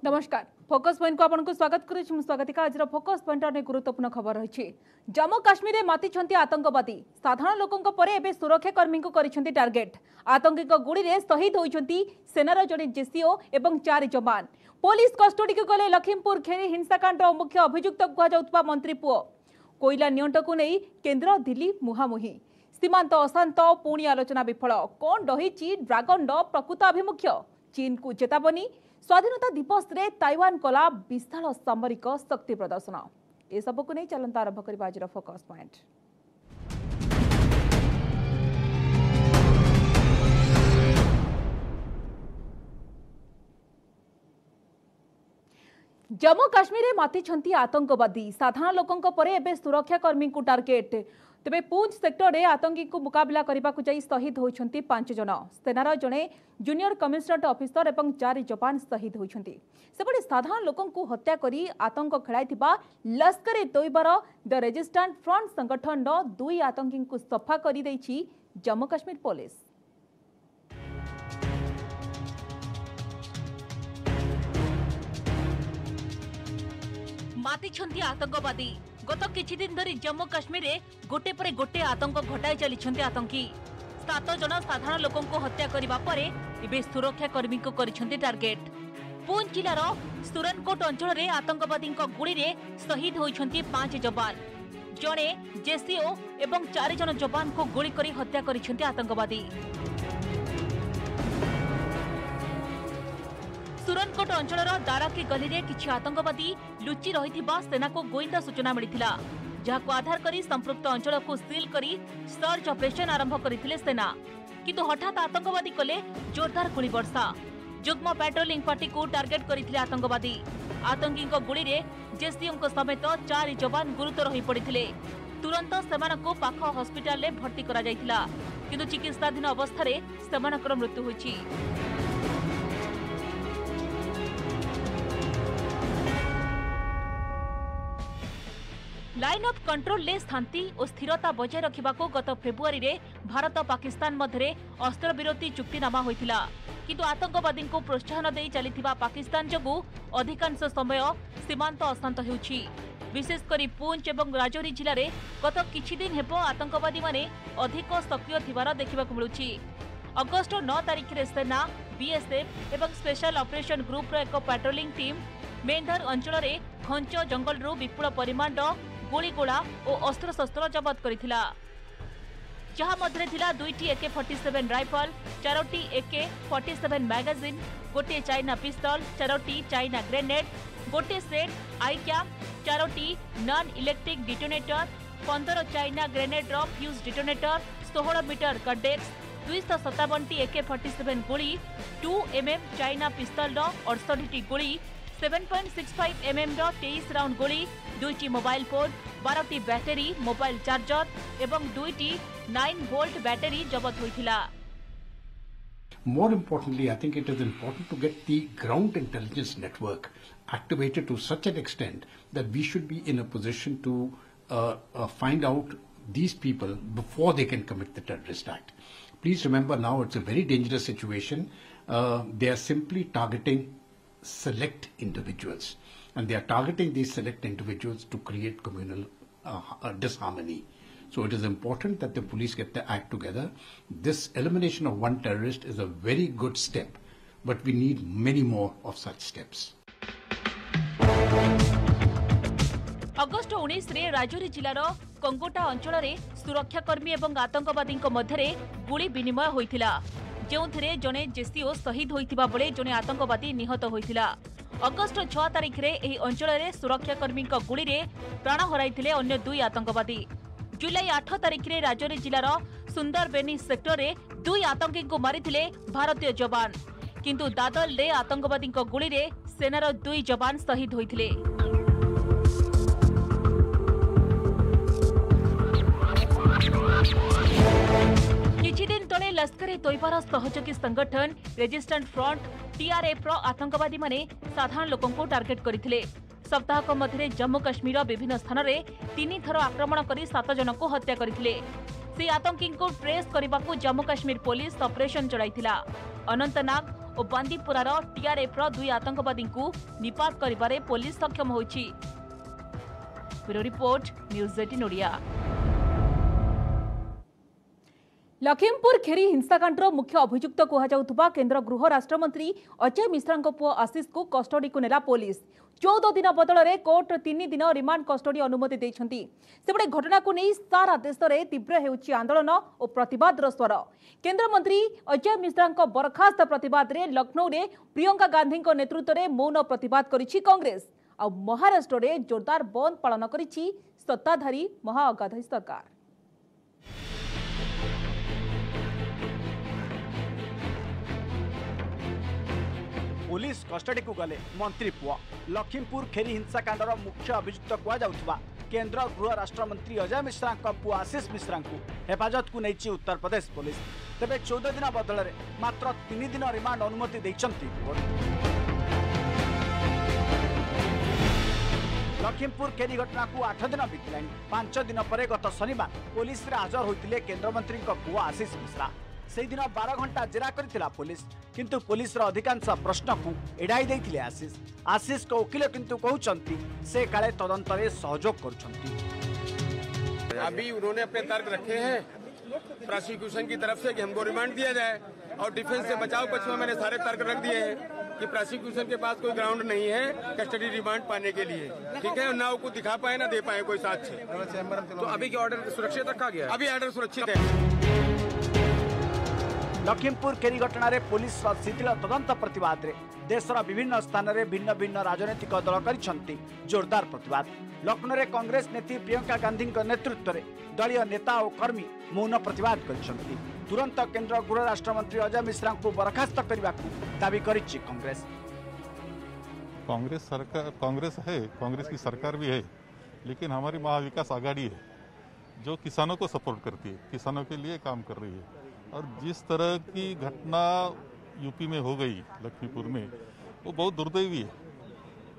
नमस्कार focus point को आपको स्वागत करुच्ची स्वागतिका आज फोकस पॉइंट अनेक गुरुत्वपूर्ण खबर रही। जम्मू काश्मीर में मातिछंती आतंकवादी साधारण लोकों पर एवं सुरक्षाकर्मी को करिसेंती टार्गेट। आतंकी गुड़ी में शहीद होइछंती सेनार जड़े जेसीओ एवं 4 जवान। पुलिस कस्टडी को गले लखीमपुर खेरी हिंसाकांड मुख्य अभियुक्त कहुवा मंत्री पुओ। कोयला नियंट को नहीं केन्द्र दिल्ली मुहांमुही। सीमांत अशांत पुणी आलोचना विफल। कौन रही ड्रागन प्रकृत आभिमुख्य? चीन को चेतावनी। स्वाधीनता दिवस रे ताइवान कला विशाल सामरिक शक्ति प्रदर्शन। ए सब को नहीं चलता आरंभ करबा आज फोकस पॉइंट। जम्मू काश्मीर में मातिछंती आतंकवादी साधारण लोकों पर एवं सुरक्षाकर्मी को टार्गेट। तेबे पूंछ सेक्टर में आतंकी को मुकाबला करने को जाई शहीद होइछंती 5 जन। सेनार जड़े जूनियर कमिशनरेट ऑफिसर एवं 4 जवान शहीद होइछंती। सेपटे साधारण लोकों को हत्या करी आतंक खेलाइथिबा लश्कर तोयबार द रेजिस्टेंट फ्रंट संगठन 2 आतंकी को सफा करी दैछि जम्मू काश्मीर पुलिस। मातिछंती आतंकवादी गत किछि दिन धरी जम्मू काश्मीर में गोटे पर गोटे आतंक घटाई चली आतंकी। 7 जन साधारण लोकों को हत्या करने पर एवं सुरक्षाकर्मी को करिसेंती टार्गेट। पूंछ जिलार सुरनकोट अंचल में आतंकवादी गुड़ी में शहीद होइछंती 5 जवान। जड़े जेसीओ एवं 4 जन जवान को गुली करी हत्या करिसेंती आतंकवादी। सुरनकोट अंचल दाराकी गली में किछि आतंकवादी लुचि रही सेना को गोइंदा सूचना मिलता, जहां आधार करी संपृक्त अंचल को सील करी सर्च ऑपरेशन आरंभ करथिले सेना। किंतु हठात आतंकवादी कले जोरदार गुली वर्षा। जुग्म पेट्रोलिंग पार्टी को टार्गेट करथिले आतंकवादी। आतंकी गुली रे जेसीओ समेत 4 जवान गुरुतर हो पड़ते। तुरंत सेमानकु पाख हॉस्पिटल में भर्ती करा जायतिला, किंतु चिकित्साधीन अवस्था रे सेमानकर मृत्यु होइछि। लाइन ऑफ कंट्रोल ले शांति और स्थिरता बजाय रखा गत फेब्रुआरी रे भारत पाकिस्तान मध्य अस्त्र विरति चुक्तिनामा होइतिला, किंतु आतंकवादी को प्रोत्साहन दे चलिथिबा पाकिस्तान जगु अधिकांश समय सीमांत अशांत हेउछि। विशेषकर पूंछ एवं राजौरी जिले में गत किछि दिन हेब आतंकवादी माने अधिक सक्रिय थिबार देखिबाकु मिलुछि। अगस्ट 9 तारिख रे सेना, बीएसएफ एवं स्पेशल ऑपरेशन ग्रुप एक पेट्रोलिंग टीम मेंधर अंचल में घंच जंगल विपुल परिमाण गोलीगोला और अस्त्रशस्त्र जबत करिथिला, जहां मध्य थिला 2टी AK-47 राइफल, 4टी AK-47 मैगजीन, गोटे चाइना पिस्तल, 4टी चाइना ग्रेनेड, गोटे सेट आई कैम, 4टी non electric detonator, 15 China grenade fuse detonator, 16 metre कडेक्स, 257टी AK-47 गोली, 2 mm चाइना पिस्तल 68टी गोली, 7.65 mm 23 राउंड गोली, 2टी मोबाइल फोन, 12टी बैटरी, मोबाइल चार्जर एवं 2टी 9 वोल्ट बैटरी जबत होइथिला। More importantly, I think it is important to get the ground intelligence network activated to such an extent that we should be in a position to find out these people before they can commit the terrorist act. Please remember, now it's a very dangerous situation. They are simply targeting select individuals, and they are targeting these select individuals to create communal disharmony. So it is important that the police get the act together. This elimination of one terrorist is a very good step, but we need many more of such steps. August 19 रे राजौरी जिलार कंगोटा अंचल में सुरक्षाकर्मी एवं आतंकवादी मध्य गुली विनिमय होइथिला, जेउथिरे जने JCO शहीद होइथिबा बेले जने आतंकवादी निहत होइथिला। अगस्ट 6 तारिख रे एही अंचल में सुरक्षाकर्मी गुली रे प्राण हराइथिले अन्य 2 आतंकवादी। जुलाई 8 तारिख रे राजौरी जिलार सुंदरबेनी सेक्टर में 2 आतंकी को मारिथिले भारतीय जवान, किंतु दादल रे आतंकवादी गुली रे सेनार 2 जवान शहीद होइथिले। किछि दिन तले लश्कर तोयबार सहयोगी संगठन रेजिस्टेंट फ्रंट TRF आतंकवादी माने साधारण लोकों को टार्गेट करथिले। सप्ताहक मध्य जम्मू काश्मीर विभिन्न स्थान में 3 थर आक्रमण कर 7 जन को हत्या करथिले। से आतंकी को ट्रेस करने को जम्मू काश्मीर पुलिस ऑपरेशन चलाइथिला। अनंतनाग और बांदीपुरार टीआरएफ रो 2 आतंकवादी को निपात करिबारे पुलिस सक्षम होइछि। Bureau report news 18 Odia. Lakhimpur Kheri हिंसाकांडर मुख्य अभियुक्त कहुवा केन्द्र गृह राष्ट्रमंत्री अजय मिश्रा पुओ आशीष को कस्टडी को नेला पुलिस। 14 दिन बदल में कोर्ट 3 दिन रिमांड कस्टडी अनुमति देइछंती। सेबडे घटना को नहीं सारा देश में तीव्र हेउछि आंदोलन और प्रतिवादर स्वर। केन्द्र मंत्री अजय मिश्रा बरखास्त प्रतिवाद रे लखनऊ रे प्रियंका गांधी नेतृत्व में मौन प्रतिवाद करिछि कांग्रेस। आ महाराष्ट्र रे जोरदार बंद पालन करिछि सत्ताधारी महाअगाधी सरकार। पुलिस कस्टडी को गले मंत्री पुआ। लखीमपुर खेरी हिंसाकांडर मुख्य अभियुक्त कहुवा केन्द्र गृह राष्ट्रमंत्री अजय मिश्रा पुआ आशीष मिश्रा को हेफाजत को नहीं उत्तर प्रदेश पुलिस। तेबे 14 दिन बदल में मात्र 3 दिन रिमांड अनुमति देइछंती कोर्ट। लखीमपुर खेरी घटना को 8 दिन बीतलानी। 5 दिन पर गत शनिवार पुलिस रे हाजर होते केन्द्रमंत्री पुआ आशीष मिश्रा। से दिन 12 घंटा जेरा करथिला पुलिस, किंतु पुलिस रो अधिकांश प्रश्न को एड़ाई देइथिले आशीष। आशीष को वकील किंतु कहउचंती से काले तदंत रे सहयोग करूचंती। अभी उन्होंने अपने तर्क रखे हैं प्रोसिक्यूशन की तरफ से कि हमको रिमांड दिया जाए, और डिफेंस से बचाव पक्ष में मैंने सारे तर्क रख दिए हैं कि प्रोसिक्यूशन के पास कोई ग्राउंड नहीं है कस्टडी रिमांड पाने के लिए। ठीक है, ना वो दिखा पाए ना दे पाए कोई साक्ष्य। तो अभी के ऑर्डर सुरक्षित रखा गया, अभी ऑर्डर सुरक्षित है। लखीमपुर खेरी घटना रे पुलिस शिथिल तदंत प्रतिवाद रे देशर विभिन्न स्थान में भिन्न भिन्न राजनैतिक दल करिसंती जोरदार प्रतिवाद। लखनऊ रे कांग्रेस नेत्री प्रियंका गांधी नेतृत्व में दलीय नेता और कर्मी मौन प्रतिवाद करिसंती। तुरंत केन्द्र गृह राष्ट्रमंत्री अजय मिश्रा को बर्खास्त करने को दावी करिछि कांग्रेस। कांग्रेस है, कांग्रेस की सरकार भी है, लेकिन हमारी महाविकास आघाड़ी है जो किसानों को सपोर्ट करती है, किसानों के लिए काम कर रही है। और जिस तरह की घटना यूपी में हो गई लखीमपुर में, वो बहुत दुर्दैवी है,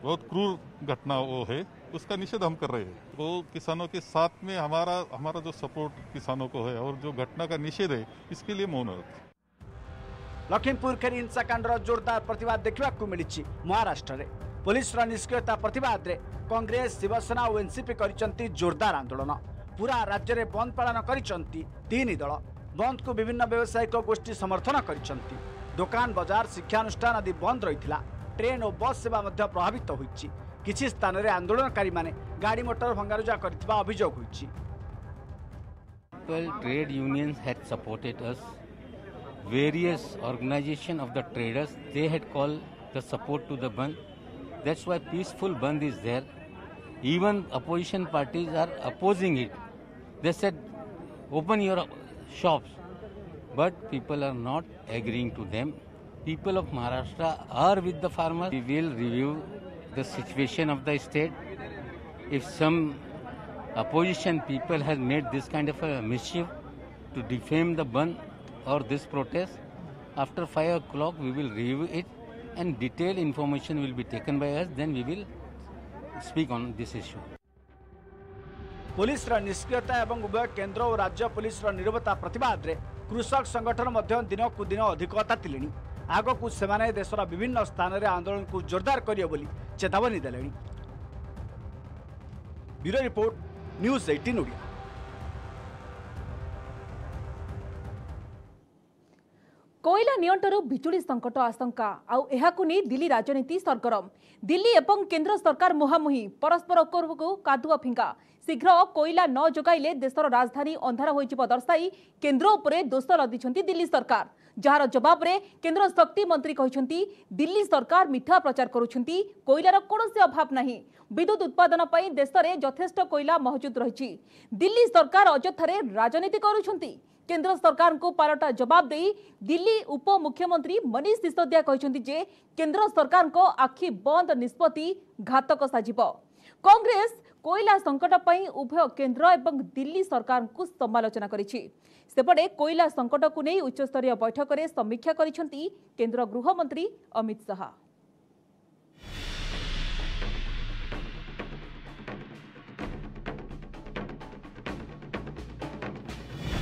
बहुत क्रूर घटना वो है, उसका निषेध हम कर रहे हैं। वो किसानों के साथ में हमारा जो सपोर्ट किसानों को है और जो घटना का निषेध है, इसके लिए मौन है। लखीमपुर खेरी हिंसाकांडर जोरदार प्रतिवाद देखा मिली महाराष्ट्र में। पुलिस निष्क्रियता प्रतिवाद रे कांग्रेस, शिवसेना और एनसीपी करिसंती जोरदार आंदोलन। पूरा राज्य में बंद पालन करिसंती 3 दल। बंद को विभिन्न व्यावसायिक गोष्ठी समर्थन करिसंती। दुकान, बाजार, शिक्षानुष्ठान आदि बंद रही। ट्रेन और बस सेवा मध्य प्रभावित होइछि। किछि स्थान रे आंदोलनकारी माने गाड़ी मोटर भंगारुजा करथिबा अभियोग होइछि। Trade unions had supported us. Various organizations of the traders, they had called the support to the Bandh. That's why peaceful Bandh is there. Even opposition parties are opposing it. They said, open your shops. But people are not agreeing to them. People of Maharashtra are with the farmers. We will review the situation of the state. If some opposition people has made this kind of a mischief to defame the Bandh or this protest, after 5 o'clock we will review it and detailed information will be taken by us, then we will speak on this issue. Police निष्क्रियता एवं उभय केन्द्र और राज्य police नीरवता प्रतिवाद रे कृषक संगठन मध्य दिन को दिन अधिक तातिले। आग को सेमाने देशर विभिन्न स्थान में आंदोलन को जोरदार करियो बोली चेतावनी देले। Bureau report news 18 Odia. कोयला नियंटरू बिजुली संकट आशंका आउ दिल्ली राजनीति सरगरम। दिल्ली एवं केंद्र सरकार मुहांमुही परस्पर को कादुआ फिंगा। शीघ्र कोयला न जोगाइले देशर राजधानी अंधार होइजिबो दर्शाई केंद्र उपरे दोष लदिछंती दिल्ली सरकार। जार जवाब रे केंद्र शक्ति मंत्री कहिसंती दिल्ली सरकार मिथ्या प्रचार करुछंती। कोयलार कोनोसी अभाव नाही। विद्युत उत्पादन पई देश में यथेष्ट कोयला मौजूद रही। दिल्ली सरकार अଯଥାରେ राजनीति करुछंती। केंद्र सरकार को पालटा जवाब दे दिल्ली उप मुख्यमंत्री मनीष सिसोदिया कहते जे केंद्र सरकार को आखि बंद निष्पत्ति घातक साजिबो। कांग्रेस कोयला संकट पई उभय केंद्र एवं दिल्ली सरकार को समालोचना करिछि। सेपटे कोयला संकट को नहीं उच्चस्तरीय बैठक में समीक्षा करिसेंती केंद्र गृह मंत्री अमित शाह।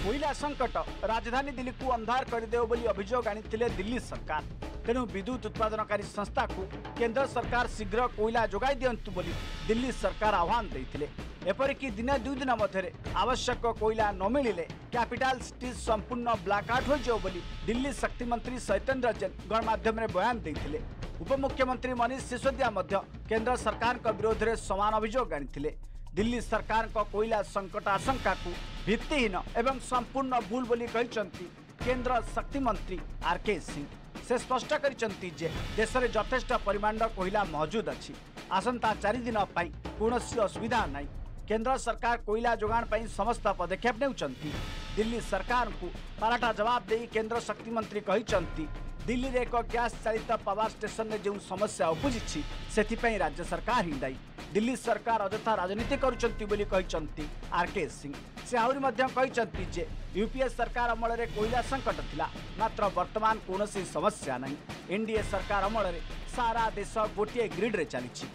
कोयला संकट राजधानी दिल्ली को अंधार करदेव बोली अभियोग आनी दिल्ली सरकार। तेणु विद्युत उत्पादनकारी संस्था को केंद्र सरकार शीघ्र कोयला जोगाई दियंतु बोली दिल्ली सरकार आह्वान देथिले। एपरिकी दिने 2 दिन मध्य आवश्यक कोयला न मिलिले कैपिटल सिटी संपूर्ण ब्लैकआउट हो जाओ बोली दिल्ली शक्ति मंत्री सैतेन्द्र जैन गणमाध्यम रे बयान देथिले। उपमुख्यमंत्री मनीष सिसोदिया मध्य केंद्र सरकार को विरोध में समान अभियोग आनिथिले। दिल्ली सरकार को कोयला संकट आशंका को भित्तिहीन एवं संपूर्ण भूल बोली कहिसंती केंद्र शक्ति मंत्री आरके सिंह। से स्पष्ट करिसंती जे देश में यथेष्ट परिमाण कोयला मौजूद अछि। आसंता 4 दिन पई कोनोसी असुविधा नहीं। केंद्र सरकार कोयला जोगाण पई समस्त पदक्षेप नेउचंती। दिल्ली सरकार को पाराटा जवाब दे केंद्र शक्ति मंत्री कहिसंती दिल्ली रे एक गैस चालित पावर स्टेशन में जो समस्या उपजिछि सेथिपई राज्य सरकार ही दायी। दिल्ली सरकार अजथा राजनीति करुचंती बोली कहिसंती आरके सिंह। से आहुरी मध्य कहिसंती जे यूपीए सरकार अमल रे कोयला संकट थिला मात्र वर्तमान कोनोसी समस्या नहीं। एनडीए सरकार अमल रे सारा देश गोटे ग्रिड रे चलीछि।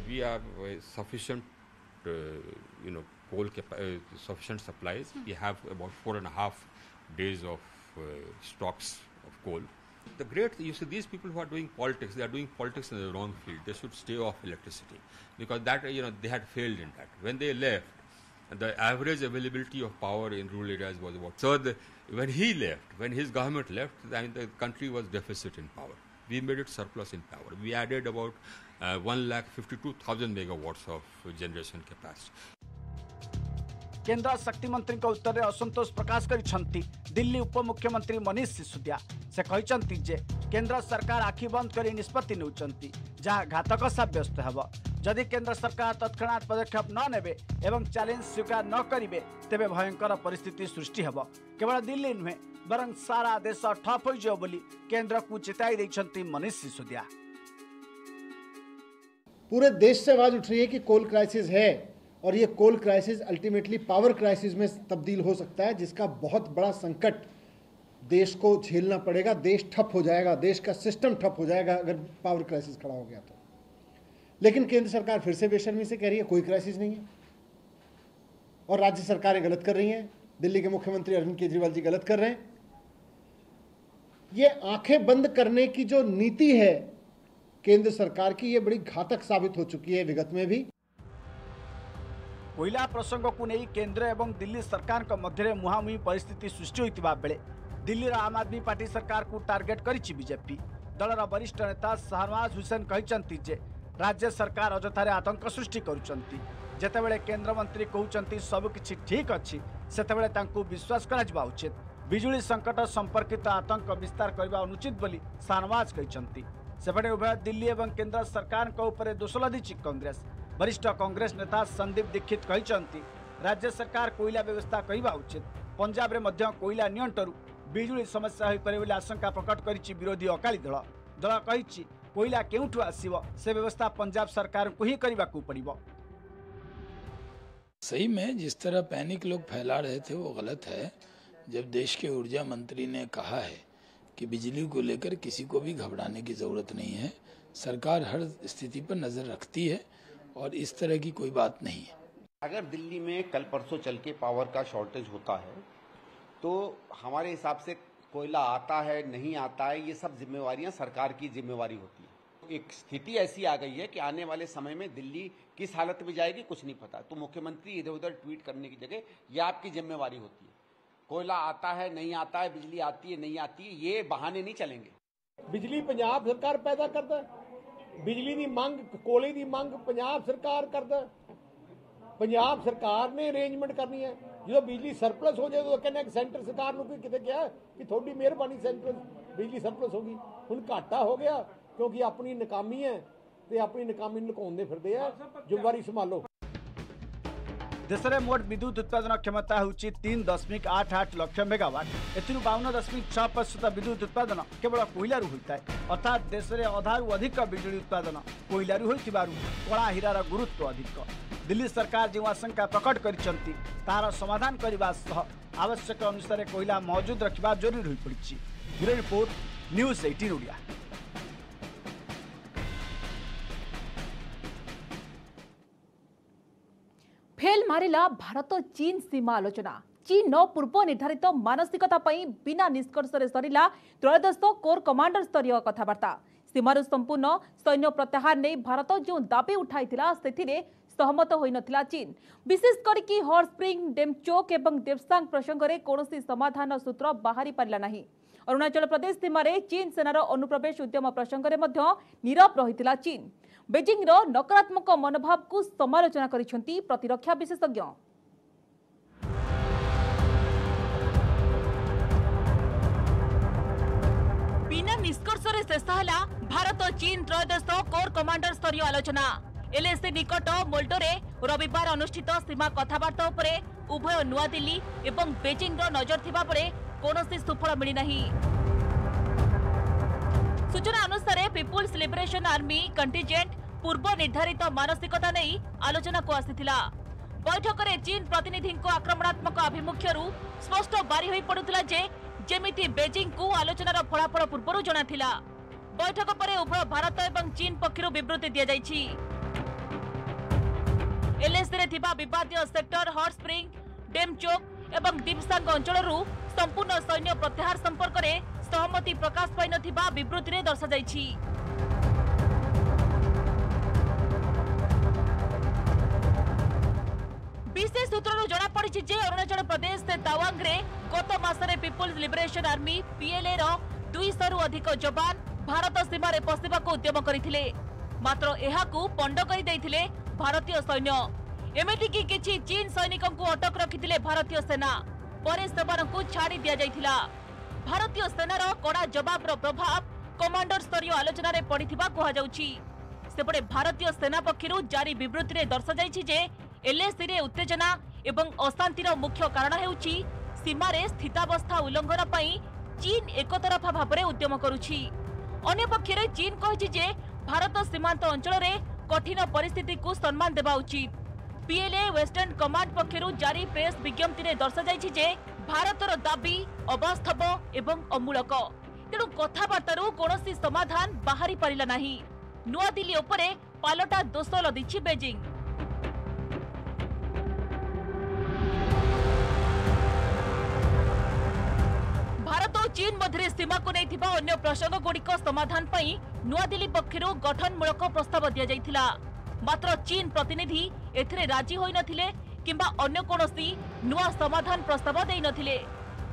We have sufficient coal sufficient supplies. We have about 4.5 days of stocks of coal. The great, you see, these people who are doing politics, they are doing politics in the wrong field. They should stay off electricity because that, they had failed in that. When they left, the average availability of power in rural areas was about. So when he left, when his government left, the country was deficit in power. We made it surplus in power. We added about 1,52,000 megawatts of generation capacity. केंद्र शक्ति मंत्री को उत्तर में असंतोष प्रकाश करिसंती दिल्ली उपमुख्यमंत्री मनीष सिसोदिया। से कहिसंती जे केंद्र सरकार आखि बंद करी निष्पत्ति नेउचंती जहाँ घातक साब्यस्त हेब। जदि केंद्र सरकार तत्क्षणात पदक्षेप न नेबे एवं चैलेंज स्वीकार न करिवे तेबे भयंकर परिस्थिति सृष्टि हेब। केवल दिल्ली नुहे बरं सारा देश ठप हो जाओ बोली केंद्र को चेताई दैछंती मनीष सिसोदिया। पूरे देश से आवाज उठ रही है कि कोल क्राइसिस है और ये कोल क्राइसिस अल्टीमेटली पावर क्राइसिस में तब्दील हो सकता है, जिसका बहुत बड़ा संकट देश को झेलना पड़ेगा। देश ठप हो जाएगा, देश का सिस्टम ठप हो जाएगा अगर पावर क्राइसिस खड़ा हो गया तो। लेकिन केंद्र सरकार फिर से बेशर्मी से कह रही है कोई क्राइसिस नहीं है और राज्य सरकारें गलत कर रही हैं। दिल्ली के मुख्यमंत्री अरविंद केजरीवाल जी गलत कर रहे हैं। ये आंखें बंद करने की जो नीति है केंद्र सरकार की, ये बड़ी घातक साबित हो चुकी है विगत में भी। कोयला प्रसंग को नहीं केंद्र एवं दिल्ली सरकार के मध्य मुहांमुही परिस्थिति सृष्टि होता बेले दिल्ली आम आदमी पार्टी सरकार को टार्गेट करिछि बीजेपी। दलर वरिष्ठ नेता शाहनवाज हुसैन कहिसंती जे राज्य सरकार अजथारे आतंक सृष्टि करुचंती। जेतेबेले केंद्र मंत्री कहउचंती सब किछि ठीक अछि सेतेबेले तांकु विश्वास करा जिबा उचित। बिजुली संकट संपर्कित आतंक विस्तार करबा अनुचित बोली शाहनवाज कहिसंती। सेपटे उभय दिल्ली एवं केंद्र सरकार को ऊपर दोष लदिछि कांग्रेस। वरिष्ठ कांग्रेस नेता संदीप दीक्षित कहिसंती राज्य सरकार कोयला व्यवस्था करबा उचित। पंजाब रे मध्य कोयला नियंत्रणु बिजुली समस्या होई पारे बोली आशंका प्रकट करिछि विरोधी अकाली दल। दल कहिछि कोयला केउठु आसीबो से व्यवस्था पंजाब सरकार को ही करबा को पड़िबो। सही में जिस तरह पैनिक लोग फैला रहे थे वो गलत है। जब देश के ऊर्जा मंत्री ने कहा है कि बिजली को लेकर किसी को भी घबराने की जरूरत नहीं है, सरकार हर स्थिति पर नजर रखती है और इस तरह की कोई बात नहीं है। अगर दिल्ली में कल परसों चल के पावर का शॉर्टेज होता है तो हमारे हिसाब से कोयला आता है नहीं आता है ये सब जिम्मेवारियां सरकार की जिम्मेवारी होती है। एक स्थिति ऐसी आ गई है कि आने वाले समय में दिल्ली किस हालत में जाएगी कुछ नहीं पता। तो मुख्यमंत्री इधर उधर ट्वीट करने की जगह ये आपकी जिम्मेवारी होती है। कोयला आता है नहीं आता है, बिजली आती है नहीं आती है, ये बहाने नहीं चलेंगे। बिजली पंजाब सरकार पैदा करता है, बिजली की मंग कोले की मंग पंजाब सरकार करता है। पंजाब सरकार ने अरेंजमेंट करनी है। जो बिजली सरप्लस हो जाए तो कहना सेंटर सरकार को कितने क्या कि थोड़ी मेहरबानी सेंटर बिजली सरप्लस होगी। हुण घाटा हो गया क्योंकि अपनी नाकामी है ते अपनी नाकामी लुकाउंदे फिरदे है। जिम्मेवारी संभालो। देश में मोट विद्युत उत्पादन क्षमता होची 3.88 लाख मेगावाट। एथिरु 52.6% विद्युत उत्पादन केवल कोयलारू होता है। अर्थात देश में अधारू अधिक बिजुली उत्पादन कोयलारू होइतिबारु कला हीरार गुरुत्व अधिक। दिल्ली सरकार जो आशंका प्रकट करिसंती तार समाधान करबा सह आवश्यक अनुसार कोयला मौजूद रखिबा जरूरी होई पड़िछि। Bureau report news 18 Odia. Fail मारिला भारत चीन सीमा आलोचना। चीन पूर्व निर्धारित मानसिकता बिना निष्कर्ष सरिला त्रयोदश कोर कमांडर स्तरीय कथबार्ता। सीमार संपूर्ण सैन्य प्रत्याहार नहीं भारत जो दाबी उठाई से सहमत हो नथिला चीन। विशेष करके हॉट स्प्रिंग डेमचोक और देवसांग प्रसंग में कौन समाधान सूत्र बाहरी पारा नहीं। अरुणाचल प्रदेश सीमार चीन सेनार अनुप्रवेश उद्यम प्रसंग में नीरव रही चीन। बेजिंग नकारात्मक मनोभाव को समालोचना करिसेंती प्रतिरक्षा विशेषज्ञ। बिना निष्कर्ष शेष है भारत चीन त्रयोदश कोर कमांडर स्तरीय आलोचना। एलएसी निकट मोल्डोरे रविवार अनुष्ठित सीमा कथबार्ता उपरे उभय नुआ दिल्ली एवं बेजिंग नजर थिबा परे कोनोसी सुफल मिली नहीं। सूचना अनुसार पीपुल्स लिबरेशन आर्मी कंटिजेंट पूर्व निर्धारित मानसिकता नहीं आलोचना को आसीथिला। बैठक में चीन प्रतिनिधि आक्रमणात्मक आभिमुख्य स्पष्ट बारी होई पड़ुथिला जे जेमिति बेजिंग को आलोचनार फलाफल पूर्व जनाथिला। बैठक पर उभय भारत एवं चीन पक्षरु विवृत्ति दिया जायछि। एलएसी रे थिबा विवादीय सेक्टर हॉट स्प्रिंग डेमचोक एवं दिवसांग अंचलरू संपूर्ण सैन्य प्रत्याहार संपर्क में सहमति प्रकाश पाई नथिबा विवृत्ति रे दर्शा जायछि। विशेष सूत्रରୁ जणा पड़िछि जे अरुणाचल प्रदेश से तावांग रे गत मासरे पीपुल्स लिबरेशन आर्मी पीएलए रो 200 रु अधिक जवान भारत सीमा रे पसिबाको उद्यम करिथिले। मात्र एहाकू पंड करि दैथिले भारतीय सैन्य। एमिति कि किछि चीन सैनिकंकु अटक रखिथिले भारतीय सेना। परे सेमानंकु छाड़ी दिया जाइथिला। भारतीय सेनार कड़ा जवाबर प्रभाव कमांडर स्तरीय आलोचना रे पड़िथिबा कहा जाउछि। सेपटे भारतीय सेना पक्षरु जारी विवृत्ति रे दर्शा जाइछि जे एलएसी रे उत्तेजना एवं अशांतिर मुख्य कारण हेउछि सीमा रे स्थितावस्था उल्लंघन पई चीन एकतरफा भाबरे उद्यम करुछि। अन्य पक्षरे चीन कहिछि जे भारत सीमांत अंचल रे कठिन परिस्थिति को सम्मान देबा उचित। पीएलए वेस्टर्न कमांड पक्षरु जारी प्रेस विज्ञप्ति रे दर्शा जाइछि जे भारतर दाबी अवास्तव एवं अमूलक। तेणु कथबार्तारू कौनसी समाधान बाहरी पारिला नहीं। नुआ दिल्ली उपरे पालटा दोष लदिछि बेजिंग। भारत और चीन मध्य सीमा को नहीं अन्य प्रसंग गुड़िक समाधान पई नुआ दिल्ली पक्षरु गठनमूलक प्रस्ताव दिया जाइथिला। मात्र चीन प्रतिनिधि एथिरे राजी होई नथिले किंबा अन्य कोनोसी नुआ समाधान प्रस्ताव देई नथिले।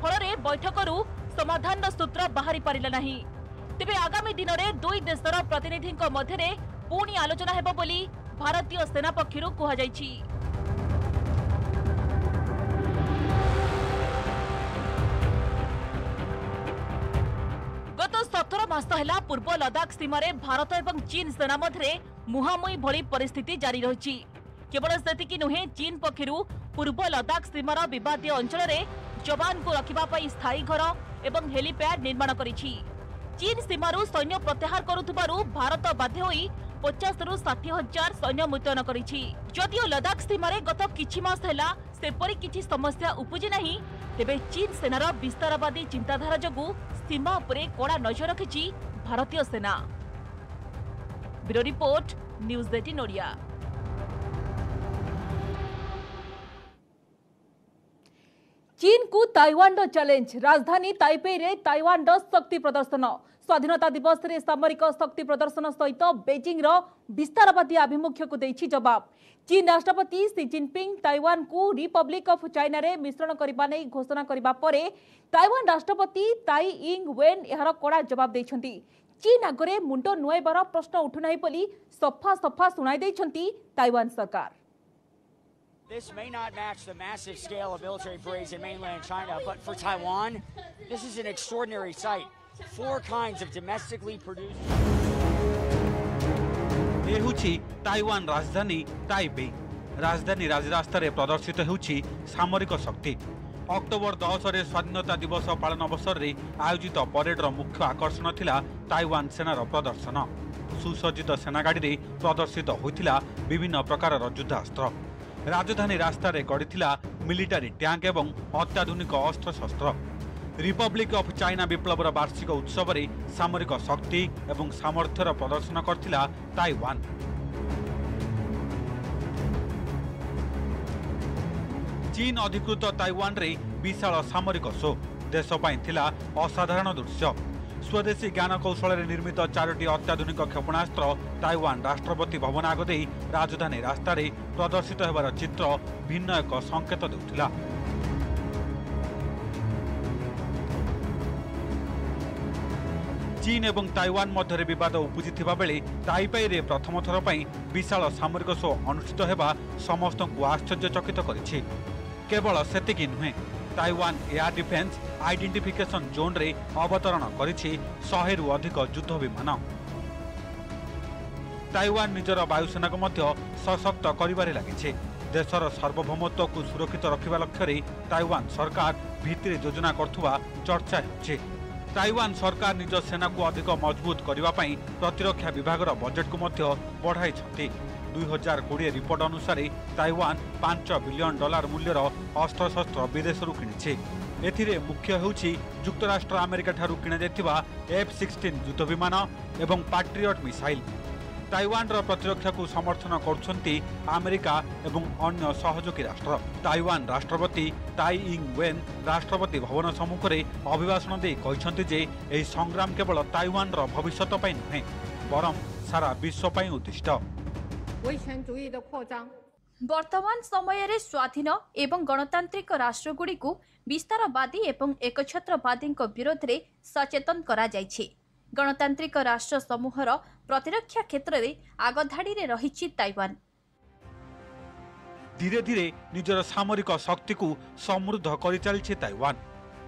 फलरे बैठकरू समाधान सूत्र बाहरी पारिला नहीं। तेबे आगामी दिन में दुई देशर प्रतिनिधि मध्य पुणी आलोचना हेबो बोली भारतीय सेना पक्षरु कहा जाइछि। गत 17 मास है पूर्व लद्दाख सीमार भारत और चीन सेना मध्य मुहांमुही भली परिस्थिति जारी रही। केवल सेतिकी नुहे चीन पक्षरु पूर्व लद्दाख सीमार विवादीय अंचल में जवान को रखिबा स्थायी घर एवं हेलीपैड निर्माण करिछि। चीन सीमारू सैन्य प्रत्याहार करुथबारु भारत बाध्य होई 50 रु 60 हजार सैन्य मुतयन करिछि। जदिओ लद्दाख सीमार गत किछि मास हैला सेपरि किछि समस्या उपजि नहीं, तेबे चीन सेनार विस्तारवादी चिंताधारा जगु सीमा उपरे कड़ा नजर रखिछि भारतीय सेना। Bureau report news 18 Odia. चीन को ताइवान चैलेंज। राजधानी ताइपे रे ताइवान शक्ति प्रदर्शन। स्वाधीनता दिवस रे सामरिक शक्ति प्रदर्शन सहित बेजिंग विस्तारवादी आभिमुख्य को देछि जवाब। चीन राष्ट्रपति सी जिनपिंग ताइवान को रिपब्लिक ऑफ चाइना रे मिश्रण करबा नै घोषणा करबा परे ताइवान राष्ट्रपति ताई इंग वेन एहार कड़ा जवाब दैछंती। चीन आगरे मुंड नुआइबार प्रश्न उठुनाई बोली सफा सफा सुनाई दैछंती ताइवान सरकार। This may not match the massive scale of military parades in mainland China, but for Taiwan, this is an extraordinary sight. 4 kinds of domestically produced. ये हुची ताइवान राजधानी ताइपे। राजधानी राजरास्ता रे प्रदर्शित होउची सामरिक शक्ति। अक्टोबर 10 रे स्वाधीनता दिवस पालन अवसर रे आयोजित परेड रो मुख्य आकर्षण थिला ताइवान सेनार प्रदर्शन। सुसज्जित सेना गाड़ी रे प्रदर्शित होइथिला विभिन्न प्रकार युद्धास्त्र। राजधानी रास्ता रे गड़ीथिला मिलिटारी टैंक एवं अत्याधुनिक अस्त्र शस्त्र। रिपब्लिक ऑफ चाइना विप्लवर वार्षिक उत्सव रे सामरिक शक्ति एवं सामर्थ्यर प्रदर्शन करथिला ताइवान। चीन अधिकृत ताइवान रे विशाल सामरिक शो देश पई थिला असाधारण दृश्य। स्वदेशी ज्ञान कौशल निर्मित 4टी अत्याधुनिक क्षेपणास्त्र ताइवान राष्ट्रपति भवन आगदे राजधानी रास्तार प्रदर्शित होबार चित्र भिन्न एक संकेत देउथिला। चीन एवं ताइवान मध्य विवाद उपजिथिबा बेले ताइपाई रे प्रथम थर पई विशाल सामरिक शो अनुष्ठित हेबा समस्त को आश्चर्यचकित करिछि। केवल सेतिकी नुहे, Taiwan air defence identification zone रे अवतरण करिछि 100 रु अधिक युद्ध विमान। ताइवान निजर वायुसेना को मध्य सशक्त करिबारे लागिछि। देशर सार्वभौमत्व को सुरक्षित रखिबा लक्ष्य रे ताइवान सरकार भित्री योजना करथुवा चर्चा हेछि। ताइवान सरकार निज सेना को अधिक मजबूत करने प्रतिरक्षा विभाग बजेट को बढ़ाई। 2020 रिपोर्ट अनुसार ताइवान $5 बिलियन मूल्यर अस्त्रशस्त्र विदेश किणी। एथिरे मुख्य होउछि युक्तराष्ट्र अमेरिका ठारू किणा जायतिबा F-16 युद्ध विमान एवं पैट्रियट मिसाइल। ताइवान प्रतिरक्षा को समर्थन करुछंती अमेरिका एवं अन्य सहयोगी राष्ट्र। ताइवान राष्ट्रपति ताई इंग वेन राष्ट्रपति भवन सम्मुख में अभिभाषण दे कहिसंती जे एही संग्राम केवल ताइवान भविष्यत पई नुहे बरम सारा विश्व पई उद्दिष्ट। वर्तमान समय रे स्वाधीन एवं गणतांत्रिक राष्ट्रगुड़ी को विस्तारवादी एवं एकछत्रवादी विरोध में सचेतन करा जायछि। गणतांत्रिक राष्ट्र समूहर प्रतिरक्षा क्षेत्र में आगधाड़ी रे रहिछि ताइवान। धीरे धीरे निजर सामरिक शक्ति को समृद्ध करि चलिछि ताइवान।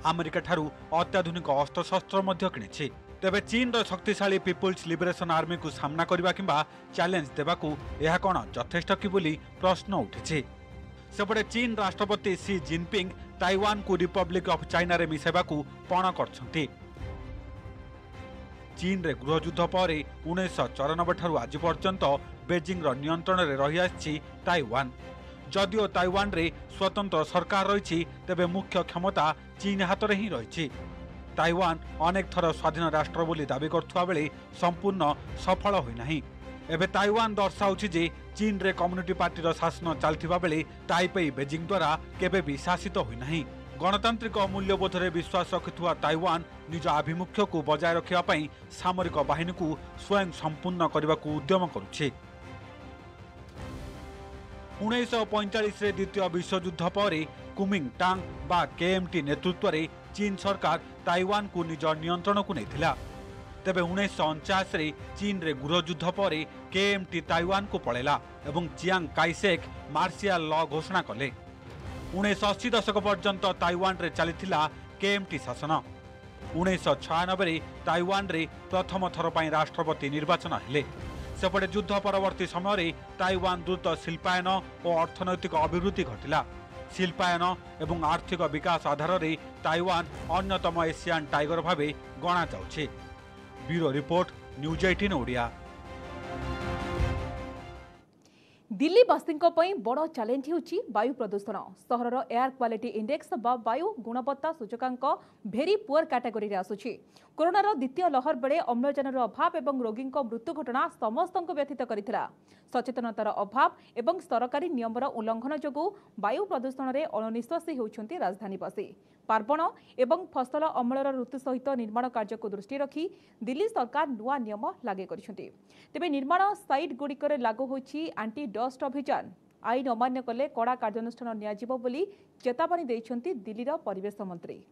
अमेरिका ठारू अत्याधुनिक अस्त्रशस्त्र मध्य किणिछि। तेबे चीन रो शक्तिशाली पीपुल्स लिबरेशन आर्मी को सामना करबा किंबा चैलेंज देबाकू एहा कोन यथेष्ट कि बोली प्रश्न उठिछि। सेपटे चीन राष्ट्रपति सी जिनपिंग ताइवान को रिपब्लिक ऑफ चाइना रे मिसेबाकू पण करछंती। चीन रे गृहयुद्ध पर 1994 ठारू आज पर्यंत बेजिंग रो नियंत्रण रे रही आछि ताइवान। जदिओ ताइवान रे स्वतंत्र सरकार रही तेबे मुख्य क्षमता चीन हाथ रे ही रही। ताइवान अनेक थर स्वाधीन राष्ट्र बोली दाबी करथुआ बेले संपूर्ण सफल होई नाही। एबे ताइवान दर्शाउछि जे चीन रे कम्युनिटी पार्टी रो शासन चलथिबा बेले ताइपेई बेजिंग द्वारा केबे भी शासित होई नाही। गणतांत्रिक मूल्यबोध रे विश्वास रखुवा ताइवान निज आभिमुख्य को बजाय रखिबा पई सामरिक बाहिनी को स्वयं संपूर्ण करने को उद्यम करुछि। 1945 रे द्वितीय विश्वयुद्ध पर कुमिंग टांग बा केएमटी नेतृत्व रे चीन सरकार ताइवान को निज नियंत्रण को नैथिला। तेबे 1949 रे चीन रे गृहयुद्ध पर केएमटी ताइवान को पळेला एवं चियांग काइसेक मार्शियल लॉ घोषणा कले। 1980 दशक पर्यंत ताइवान रे चलीथिला केएमटी शासन। 1996 रे ताइवान रे प्रथम थर पई राष्ट्रपति निर्वाचन हेले। सेपटे युद्ध परवर्ती समय ताइवान द्रुत शिल्पायन और अर्थनैतिक अभिवृद्धि घटिला। शिल्पायन एवं आर्थिक विकास आधार रे ताइवान अन्यतम एशियान टाइगर भावे गणा जाउछि। Bureau report news 18 Odia. Delhi वासी बड़ चैलेंज होची वायु प्रदूषण। सहरर एयर क्वालिटी इंडेक्स बा वायु गुणवत्ता सूचकांक भेरी पुअर कैटेगरी रे आसुची। कोरोनार द्वितीय लहर बेले अम्लजानर अभाव एवं रोगी मृत्यु घटना समस्त व्यथित करथिला। सचेतनतार अभाव एवं सरकारी नियमर उल्लंघन जोगु वायु प्रदूषण रे अनिश्वासी होउछंती राजधानीवासी। पार्वण एवं फसल अमलर ऋतु सहित निर्माण कार्य को दृष्टि रखी दिल्ली सरकार नुआ नियम लागू करिसेंती। तेबे निर्माण साइट गुड़िकर लागू होइछि एंटी डस्ट अभियान। आईन अमान्य कले कड़ा कार्यानुष्ठान नियाजिबो बोली चेतावनी दैछंती दिल्लीर परिवेश मंत्री।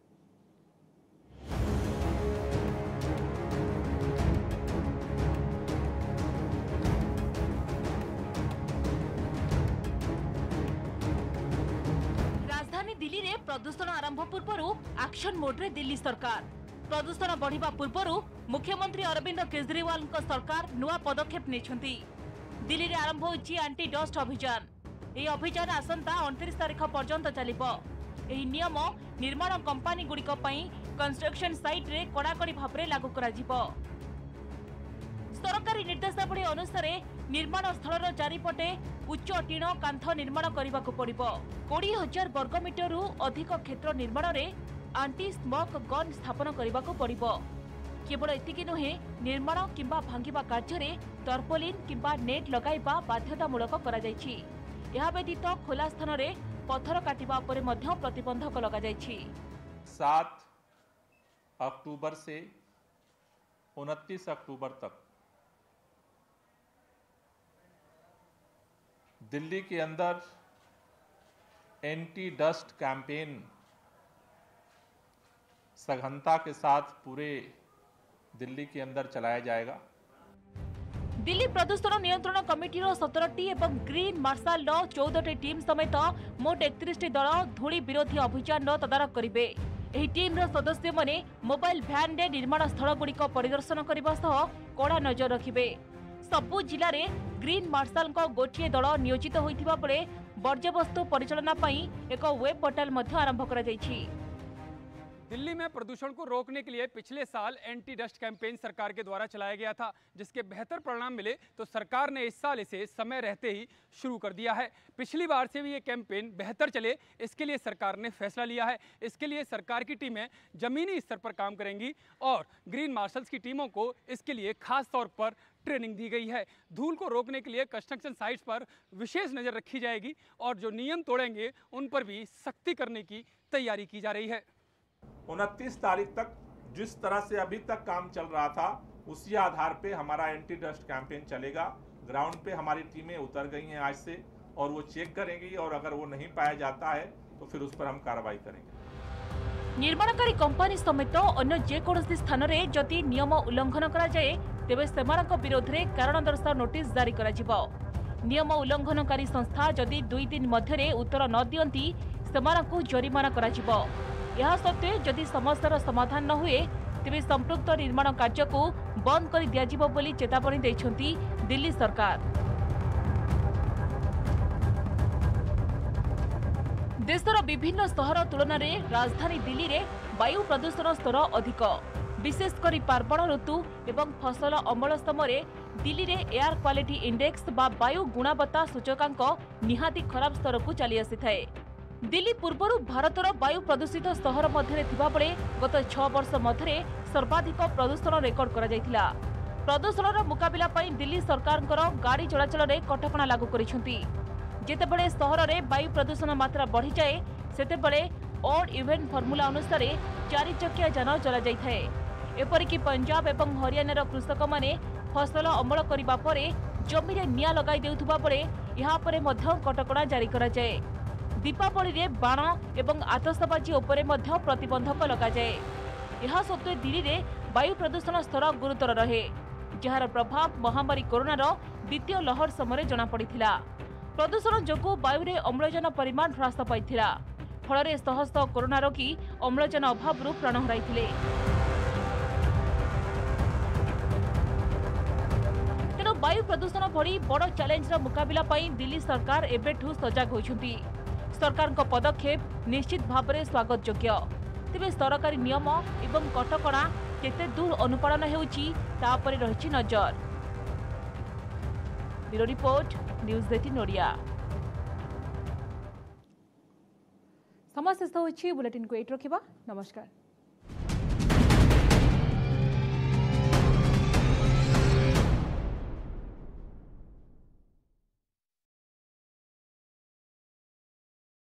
राजधानी दिल्ली रे प्रदूषण आरंभ पूर्व एक्शन मोड रे दिल्ली सरकार। प्रदूषण बढ़िबा पूर्व मुख्यमंत्री अरविंद केजरीवाल सरकार नुआ पदक्षेप नेछंती। दिल्ली रे आरंभ होइछि एंटी डस्ट अभियान। एही अभियान आसंता 29 तारिख पर्यंत चलिबो। एही नियम निर्माण कंपनी गुड़िक पई कंस्ट्रक्शन साइट रे कड़ाकड़ी भाव रे लागू करा जिवो। सरकारी निर्देशावली अनुसार निर्माण स्थलर चारिपटे उच्च टीण कांथ निर्माण करने को पड़िबो। 20,000 वर्गमीटर रु अधिक क्षेत्र निर्माण रे एंटी स्मोक गन स्थापन करने को पड़िबो। केवल एतिकी नुहे निर्माण किंबा भांगिबा कार्य रे टर्पोलिन किंबा नेट लगाइबा बाध्यतामूलक करा जायछि। यह व्यतीत खोला स्थान रे पत्थर काटिबा उपरे मध्य प्रतिबंधक लगा जायछि। 7 अक्टूबर से 29 अक्टूबर तक दिल्ली के अंदर एंटी डस्ट कैंपेन सघनता के साथ पूरे दिल्ली के अंदर चलाया जाएगा। दिल्ली प्रदूषण नियंत्रण कमिटीर 17टी एवं ग्रीन मार्शल 14टी टीम समेत मोट 31टी दल धूली विरोधी अभियान तदारख करेंगे। एही टीम सदस्य माने मोबाइल भ्यान रे निर्माण स्थल गुड़िक परिदर्शन करने सह कड़ा नजर रखिबे। सबु जिले में ग्रीन मार्शल गोटे दल नियोजित होइथिबा बेले वर्ज्यवस्तु परिचालना पई एक वेब पोर्टल मध्य आरंभ करा जायछि। दिल्ली में प्रदूषण को रोकने के लिए पिछले साल एंटी डस्ट कैंपेन सरकार के द्वारा चलाया गया था, जिसके बेहतर परिणाम मिले तो सरकार ने इस साल इसे समय रहते ही शुरू कर दिया है। पिछली बार से भी ये कैंपेन बेहतर चले, इसके लिए सरकार ने फैसला लिया है। इसके लिए सरकार की टीमें जमीनी स्तर पर काम करेंगी और ग्रीन मार्शल्स की टीमों को इसके लिए खास तौर पर ट्रेनिंग दी गई है। धूल को रोकने के लिए कंस्ट्रक्शन साइट्स पर विशेष नज़र रखी जाएगी और जो नियम तोड़ेंगे उन पर भी सख्ती करने की तैयारी की जा रही है। 29 तारीख तक जिस तरह से अभी तक काम चल रहा था उसी आधार पे हमारा एंटी डस्ट कैंपेन चलेगा। ग्राउंड पे हमारी टीमें उतर गई हैं आज से और वो चेक करेंगी और अगर वो नहीं पाया जाता है तो फिर उस पर हम कार्रवाई करेंगे। निर्माणकारी कंपनी समेत अन्य जेकोसी स्थान में जदि नियम उल्लंघन करा जाए तेबे सेमानक विरोध में कारण दर्शाओ नोटिस जारी करा जिवो। नियम उल्लंघनकारी संस्था जदि 2 दिन मध्य उत्तर न दियंती सेमानकु जरिमाना करा जिवो। यह सत्वे जदि समस्यार समाधान न हुए तेबे संपृक्त निर्माण कार्य को बंद कर दिया जिवो बोली चेतावनी दैछंती दिल्ली सरकार। देशर विभिन्न सहर तुलन में राजधानी दिल्ली रे वायु प्रदूषण स्तर अधिक, विशेषकर पार्वण ऋतु एवं फसल अमल समय दिल्ली रे एयर क्वालिटी इंडेक्स बा वायु गुणवत्ता सूचकांक निहाती खराब स्तर को चली आसी थाए। दिल्ली पूर्व भारतर वायु प्रदूषित सहर मध्य गत 6 वर्ष मध्य सर्वाधिक प्रदूषण रेकर्ड करा जायतिला। प्रदूषणर मुकाबिला पई दिल्ली सरकार गाड़ी चलाचल में कटकणा लागू करिसेंती। जेतेबेले सहर में वायु प्रदूषण मात्रा बढ़ी जाए सेतेबेले ऑड इवेन फर्मुला अनुसार 4 चकिया यान चला जायथाए। एपरिक पंजाब एवं हरियाणार कृषक माने फसल अमल करिबा परे जमी रे निया लगाई देउथुबा बेले यहाँ परे मध्य कटकणा जारी करा जाए। दीपावली रे बाण एवं आतशबाजी उपरे मध्य प्रतिबंधक लगा जाए। यह सत्वे दिल्ली रे वायु प्रदूषण स्तर गुरुतर रहे, जार प्रभाव महामारी कोरोनार द्वितीय लहर समय जना पड़िथिला। प्रदूषण जोगु वायु रे अम्लजान परिमाण ह्रास पाइथिला, फल शह शह कोरोना रोगी अम्लजान अभाव प्राण हराइथिले। तेणु वायु प्रदूषण भली बड़ चैलेंजर मुकाबिला पई दिल्ली सरकार एबेठू सजग होइछंती। सरकार पदक्षेप निश्चित भाव में स्वागत योग्य, तेज सरकारी नियम एवं कटकणा केते दूर अनुपालन हेउछि ता परे रहिछि नजर। Bureau report, news 18 Odia. समस्त शेष होइछि बुलेटिन को एट रखिबा। नमस्कार।